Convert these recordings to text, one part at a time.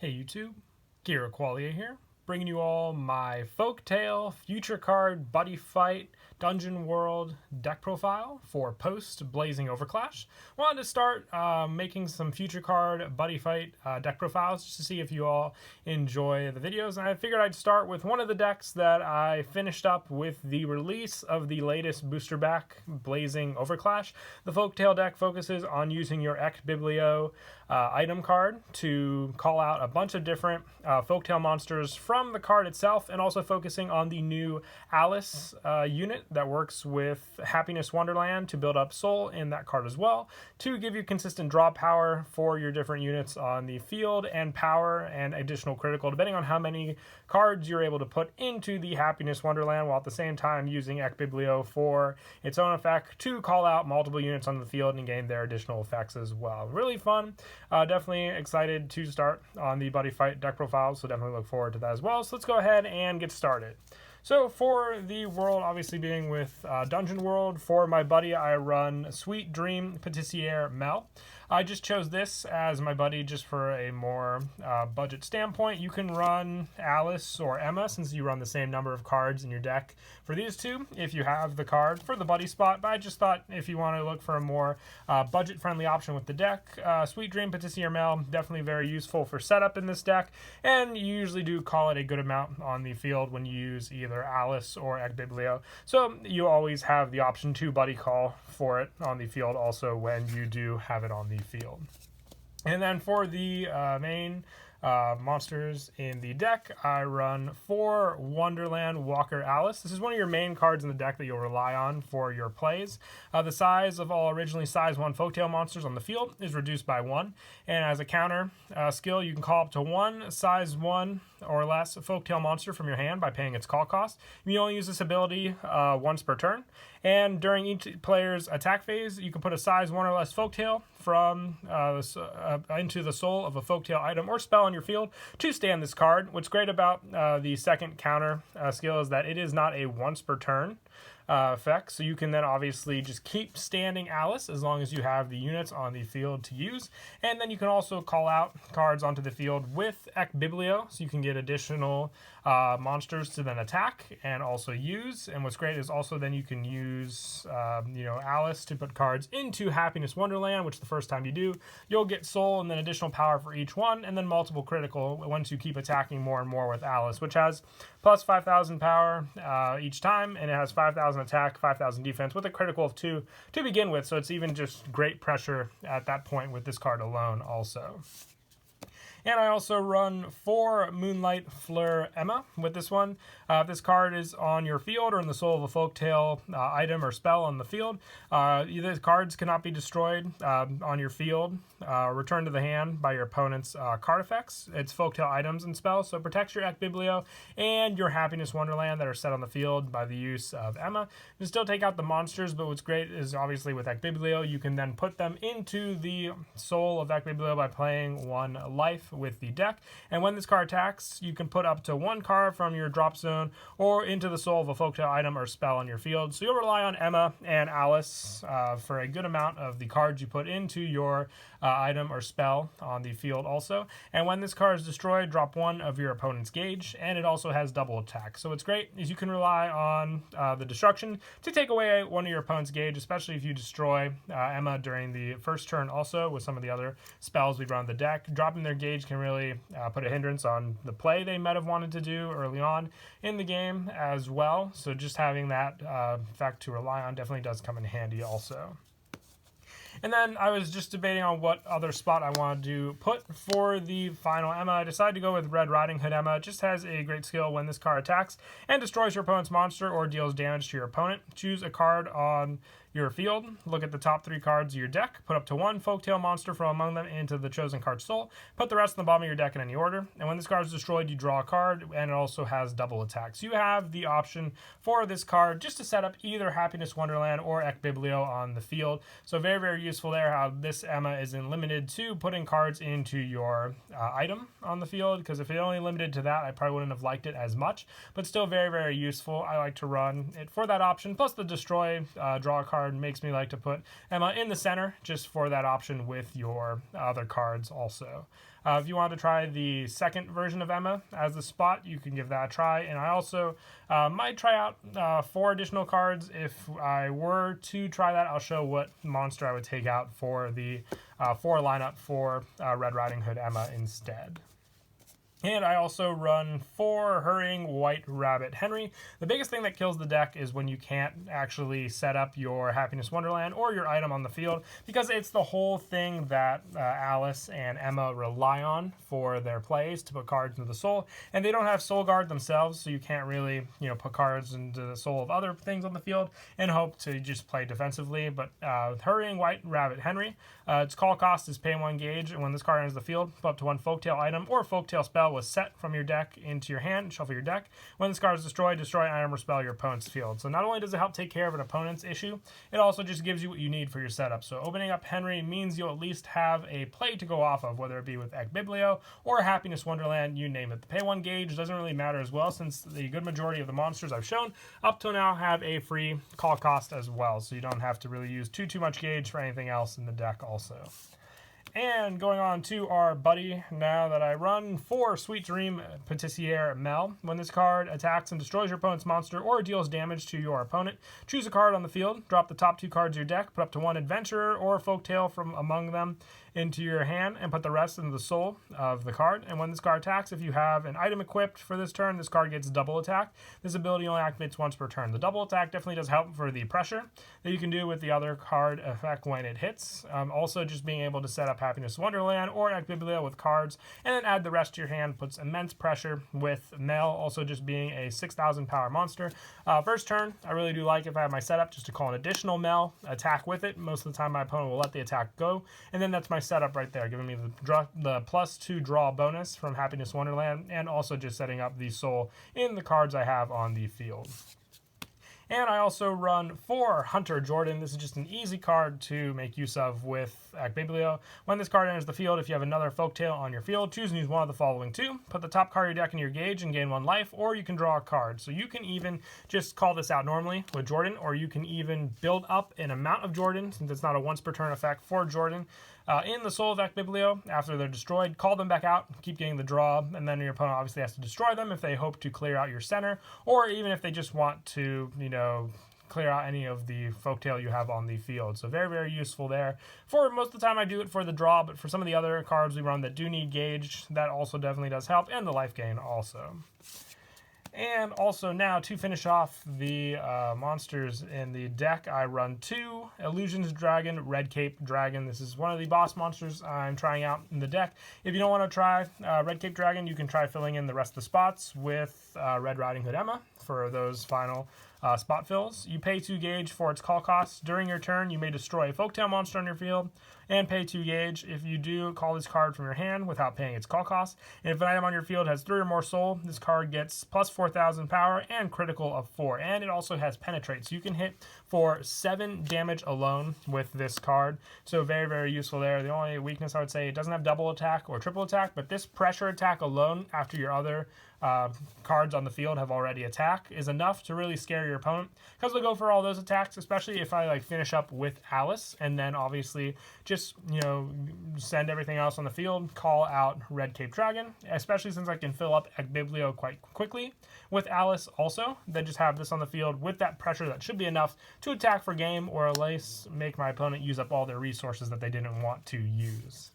Hey YouTube, Gear Qualia here, bringing you all my Folktale, Future Card, Buddyfight, Dungeon World deck profile for post-Blazing Overclash. Wanted to start making some Future Card, Buddyfight deck profiles just to see if you all enjoy the videos. And I figured I'd start with one of the decks that I finished up with the release of the latest booster back, Blazing Overclash. The Folktale deck focuses on using your Ect Biblio item card to call out a bunch of different Folktale monsters from the card itself, and also focusing on the new Alice unit that works with Happiness Wonderland to build up soul in that card as well, to give you consistent draw power for your different units on the field, and power and additional critical depending on how many cards you're able to put into the Happiness Wonderland, while at the same time using Ect Biblio for its own effect to call out multiple units on the field and gain their additional effects as well. Really fun. Definitely excited to start on the Buddyfight deck profile, so definitely look forward to that as well. So let's go ahead and get started. So for the world, obviously being with Dungeon World, for my buddy I run Sweet Dream Patissiere Mel. I just chose this as my buddy just for a more budget standpoint. You can run Alice or Emma, since you run the same number of cards in your deck for these two, if you have the card for the buddy spot. But I just thought if you want to look for a more budget-friendly option with the deck, Sweet Dream Patissiere Mel, definitely very useful for setup in this deck, and you usually do call it a good amount on the field when you use either Alice or Ect Biblio. So you always have the option to buddy call for it on the field also when you do have it on the field. And then for the main monsters in the deck, I run 4 Wonderland Walker Alice. This is one of your main cards in the deck that you'll rely on for your plays. The size of all originally size 1 Folktale monsters on the field is reduced by 1, and as a counter skill, you can call up to 1 size 1 or less Folktale monster from your hand by paying its call cost. You only use this ability once per turn, and during each player's attack phase, you can put a size 1 or less Folktale from into the soul of a Folktale item or spell on your field to stand this card. What's great about the second counter skill is that it is not a once per turn effect, so you can then obviously just keep standing Alice as long as you have the units on the field to use. And then you can also call out cards onto the field with Ect Biblio, so you can get additional monsters to then attack and also use. And what's great is also then you can use Alice to put cards into Happiness Wonderland, which the first time you do, you'll get soul and then additional power for each one, and then multiple critical once you keep attacking more and more with Alice, which has plus 5,000 power each time, and it has 5,000 attack, 5,000 defense with a critical of 2 to begin with, so it's even just great pressure at that point with this card alone also. And I also run 4 Moonlight Fleur Emma with this one. If this card is on your field or in the soul of a Folktale item or spell on the field, either cards cannot be destroyed on your field, returned to the hand by your opponent's card effects. It's Folktale items and spells, so it protects your Ect Biblio and your Happiness Wonderland that are set on the field by the use of Emma. You can still take out the monsters, but what's great is obviously with Ect Biblio, you can then put them into the soul of Ect Biblio by playing 1 life with the deck. And when this card attacks, you can put up to 1 card from your drop zone or into the soul of a Folktale item or spell on your field. So you'll rely on Emma and Alice for a good amount of the cards you put into your item or spell on the field also. And when this card is destroyed, drop 1 of your opponent's gauge, and it also has double attack. So what's great is you can rely on the destruction to take away 1 of your opponent's gauge, especially if you destroy Emma during the first turn also with some of the other spells we run on the deck. Dropping their gauge can really put a hindrance on the play they might have wanted to do early on in the game as well. So just having that fact to rely on definitely does come in handy also. And then I was just debating on what other spot I wanted to put for the final Emma. I decided to go with Red Riding Hood Emma. It just has a great skill when this card attacks and destroys your opponent's monster or deals damage to your opponent. Choose a card on your field, look at the top 3 cards of your deck, put up to 1 Folktale monster from among them into the chosen card soul, put the rest on the bottom of your deck in any order, and when this card is destroyed, you draw a card, and it also has double attack. So you have the option for this card just to set up either Happiness Wonderland or Ect Biblio on the field. So very, very useful there how this Emma isn't limited to putting cards into your item on the field, because if it only limited to that, I probably wouldn't have liked it as much, but still very, very useful. I like to run it for that option, plus the destroy, draw a card card makes me like to put Emma in the center just for that option with your other cards also. If you want to try the second version of Emma as the spot, you can give that a try. And I also might try out 4 additional cards. If I were to try that, I'll show what monster I would take out for the 4 lineup for Red Riding Hood Emma instead. And I also run 4 Hurrying White Rabbit Henry. The biggest thing that kills the deck is when you can't actually set up your Happiness Wonderland or your item on the field, because it's the whole thing that Alice and Emma rely on for their plays to put cards into the soul. And they don't have Soul Guard themselves, so you can't really, put cards into the soul of other things on the field and hope to just play defensively. But Hurrying White Rabbit Henry, its call cost is pay 1 gauge, and when this card enters the field, put up to 1 Folktale item or Folktale spell was set from your deck into your hand, shuffle your deck. When this card is destroyed, destroy an item or spell your opponent's field. So not only does it help take care of an opponent's issue, it also just gives you what you need for your setup. So opening up Henry means you'll at least have a play to go off of, whether it be with Ek Biblio or Happiness Wonderland, you name it. The pay 1 gauge doesn't really matter as well, since the good majority of the monsters I've shown up till now have a free call cost as well, so you don't have to really use too much gauge for anything else in the deck also. And going on to our buddy now that I run, 4 Sweet Dream Patissiere Mel. When this card attacks and destroys your opponent's monster or deals damage to your opponent, choose a card on the field, drop the top 2 cards of your deck, put up to 1 Adventurer or Folktale from among them into your hand, and put the rest into the soul of the card. And when this card attacks, if you have an item equipped for this turn, this card gets double attack. This ability only activates once per turn. The double attack definitely does help for the pressure that you can do with the other card effect when it hits. Also, just being able to set up Happiness Wonderland or Ek Biblio with cards and then add the rest to your hand puts immense pressure with Mel, also just being a 6,000 power monster. First turn, I really do like if I have my setup just to call an additional Mel, attack with it. Most of the time my opponent will let the attack go, and then that's my setup right there, giving me the +2 draw bonus from Happiness Wonderland, and also just setting up the soul in the cards I have on the field. And I also run 4 Hunter Jordan. This is just an easy card to make use of with Ek Biblio. When this card enters the field, if you have another Folktale on your field, choose and use one of the following 2. Put the top card of your deck in your gauge and gain 1 life, or you can draw a card. So you can even just call this out normally with Jordan, or you can even build up an amount of Jordan, since it's not a once per turn effect for Jordan, in the soul of Ek Biblio. After they're destroyed, call them back out, keep getting the draw, and then your opponent obviously has to destroy them if they hope to clear out your center, or even if they just want to, clear out any of the Folktale you have on the field. So very, very useful there. For most of the time I do it for the draw, but for some of the other cards we run that do need gauge, that also definitely does help, and the life gain also. And also now, to finish off the monsters in the deck, I run 2 Illusions Dragon, Red Cape Dragon. This is one of the boss monsters I'm trying out in the deck. If you don't want to try Red Cape Dragon, you can try filling in the rest of the spots with Red Riding Hood Emma for those final spot fills. You pay 2 gauge for its call costs. During your turn, you may destroy a Folktale monster on your field and pay 2 gauge. If you do, call this card from your hand without paying its call cost. And if an item on your field has 3 or more soul, this card gets plus 4,000 power and critical of 4. And it also has penetrate, so you can hit for 7 damage alone with this card. So very, very useful there. The only weakness I would say, it doesn't have double attack or triple attack, but this pressure attack alone, after your other cards on the field have already attack, is enough to really scare your opponent, because they'll go for all those attacks, especially if I finish up with Alice, and then obviously just send everything else on the field, call out Red Cape Dragon, especially since I can fill up Ek Biblio quite quickly with Alice also. Then just have this on the field with that pressure that should be enough to attack for game, or at least make my opponent use up all their resources that they didn't want to use.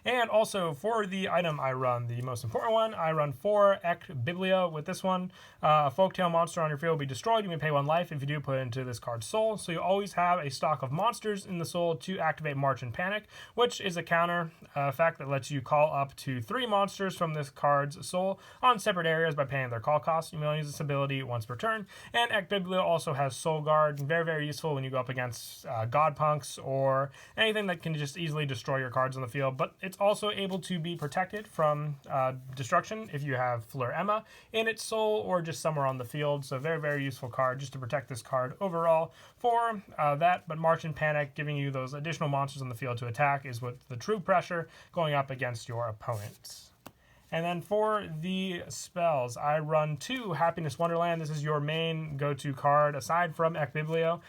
And also for the item I run, the most important one, I run 4 Ek Biblio with this one. A Folktale monster on your field will be destroyed. You may pay 1 life. If you do, put it into this card's soul. So you always have a stock of monsters in the soul to activate March and Panic, which is a counter effect that lets you call up to 3 monsters from this card's soul on separate areas by paying their call cost. You may only use this ability once per turn. And Ek Biblio also has Soul Guard. Very, very useful when you go up against God Punks or anything that can just easily destroy your cards on the field. But it's also able to be protected from destruction if you have Fleur Emma in its soul or just somewhere on the field. So very, very useful card just to protect this card overall for that. But March and Panic, giving you those additional monsters on the field to attack, is what the true pressure going up against your opponents. And then for the spells, I run 2 Happiness Wonderland. This is your main go-to card aside from Ekbiblio.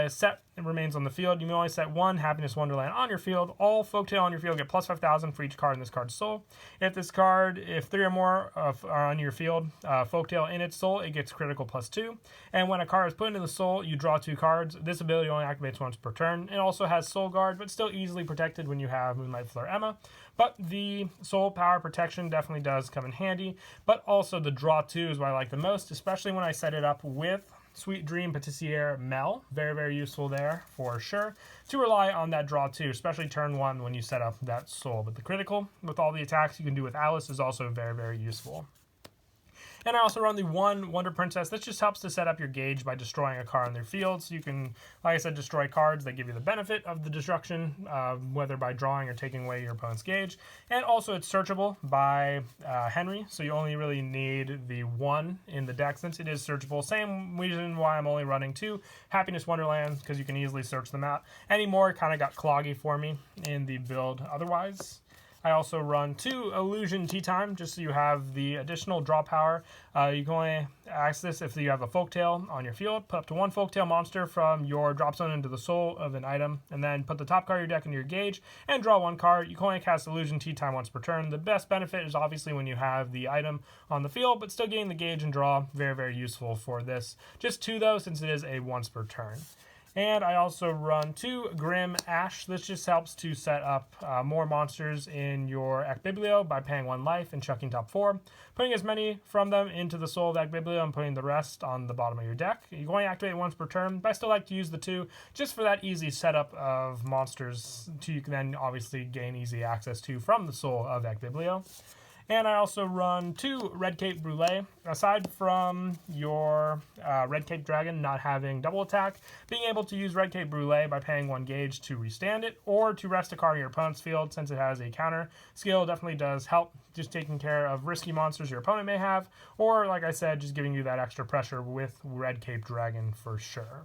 Set remains on the field. You may only set 1 Happiness Wonderland on your field. All Folktale on your field get plus 5,000 for each card in this card's soul. If 3 or more are on your field, Folktale in its soul, it gets critical plus 2. And when a card is put into the soul, you draw 2 cards. This ability only activates once per turn. It also has Soul Guard, but still easily protected when you have Moonlight Fleur Emma. But the soul power protection definitely does come in handy. But also the draw 2 is what I like the most, especially when I set it up with Sweet Dream Patissiere Mel. Very, very useful there for sure to rely on that draw 2, especially turn 1 when you set up that soul. But the critical with all the attacks you can do with Alice is also very, very useful. And I also run the 1 Wonder Princess. This just helps to set up your gauge by destroying a card on their field. So you can, like I said, destroy cards that give you the benefit of the destruction, whether by drawing or taking away your opponent's gauge. And also it's searchable by Henry, so you only really need the 1 in the deck since it is searchable. Same reason why I'm only running 2 Happiness Wonderlands, because you can easily search them out. Any more kind of got cloggy for me in the build otherwise. I also run 2 Illusion Tea Time, just so you have the additional draw power. You can only access this if you have a Folktale on your field. Put up to 1 Folktale monster from your drop zone into the soul of an item, and then put the top card of your deck into your gauge, and draw 1 card. You can only cast Illusion Tea Time once per turn. The best benefit is obviously when you have the item on the field, but still getting the gauge and draw, very, very useful for this. Just 2 though, since it is a once per turn. And I also run 2 Grim Ash. This just helps to set up more monsters in your Ekbiblio by paying 1 life and chucking top 4. Putting as many from them into the soul of Ekbiblio and putting the rest on the bottom of your deck. You can only activate once per turn, but I still like to use the 2 just for that easy setup of monsters you can then obviously gain easy access to from the soul of Ekbiblio. And I also run 2 Red Cape Brulee. Aside from your Red Cape Dragon not having double attack, being able to use Red Cape Brulee by paying 1 gauge to restand it, or to rest a card in your opponent's field since it has a counter skill, definitely does help just taking care of risky monsters your opponent may have, or like I said, just giving you that extra pressure with Red Cape Dragon for sure.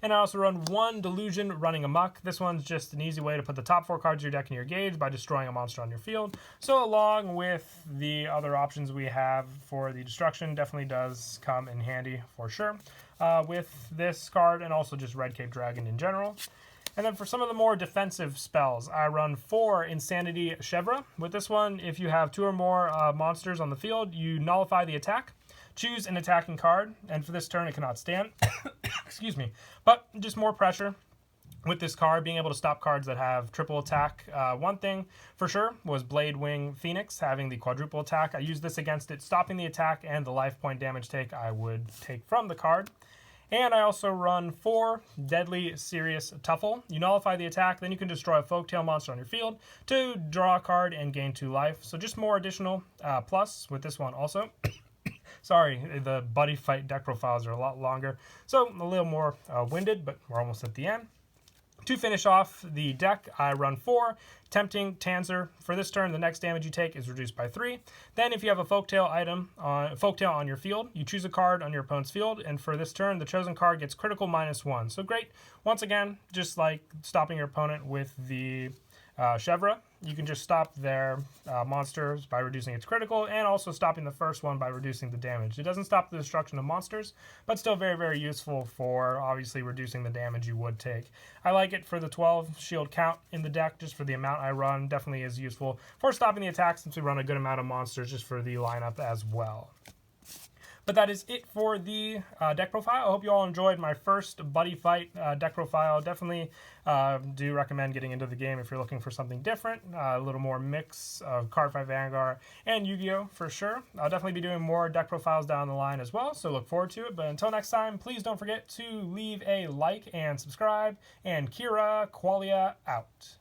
And I also run 1 Delusion Running Amok. This one's just an easy way to put the top 4 cards of your deck in your gauge by destroying a monster on your field. So along with the other options we have for the destruction, definitely does come in handy for sure with this card, and also just Red Cape Dragon in general. And then for some of the more defensive spells, I run 4 Insanity Chevre. With this one, if you have 2 or more monsters on the field, you nullify the attack. Choose an attacking card, and for this turn it cannot stand. Excuse me. But just more pressure with this card, being able to stop cards that have triple attack. One thing for sure was Blade Wing Phoenix having the quadruple attack. I used this against it, stopping the attack and the life point damage take I would take from the card. And I also run 4 Deadly Serious Tuffle. You nullify the attack, then you can destroy a Folktale monster on your field to draw a card and gain 2 life. So just more additional plus with this one also. Sorry, the Buddyfight deck profiles are a lot longer, so a little more winded, but we're almost at the end. To finish off the deck, I run 4 Tempting Tanzer. For this turn, the next damage you take is reduced by 3. Then if you have a Folktale item, Folktale on your field, you choose a card on your opponent's field, and for this turn, the chosen card gets critical -1. So great. Once again, just like stopping your opponent with the Chevre, you can just stop their monsters by reducing its critical, and also stopping the first one by reducing the damage. It doesn't stop the destruction of monsters, but still very, very useful for obviously reducing the damage you would take. I like it for the 12 shield count in the deck, just for the amount I run. Definitely is useful for stopping the attack since we run a good amount of monsters just for the lineup as well. But that is it for the deck profile. I hope you all enjoyed my first Buddyfight deck profile. Definitely do recommend getting into the game if you're looking for something different, a little more mix of Cardfight Vanguard and Yu-Gi-Oh! For sure. I'll definitely be doing more deck profiles down the line as well, so look forward to it. But until next time, please don't forget to leave a like and subscribe, and Kira Qualia out.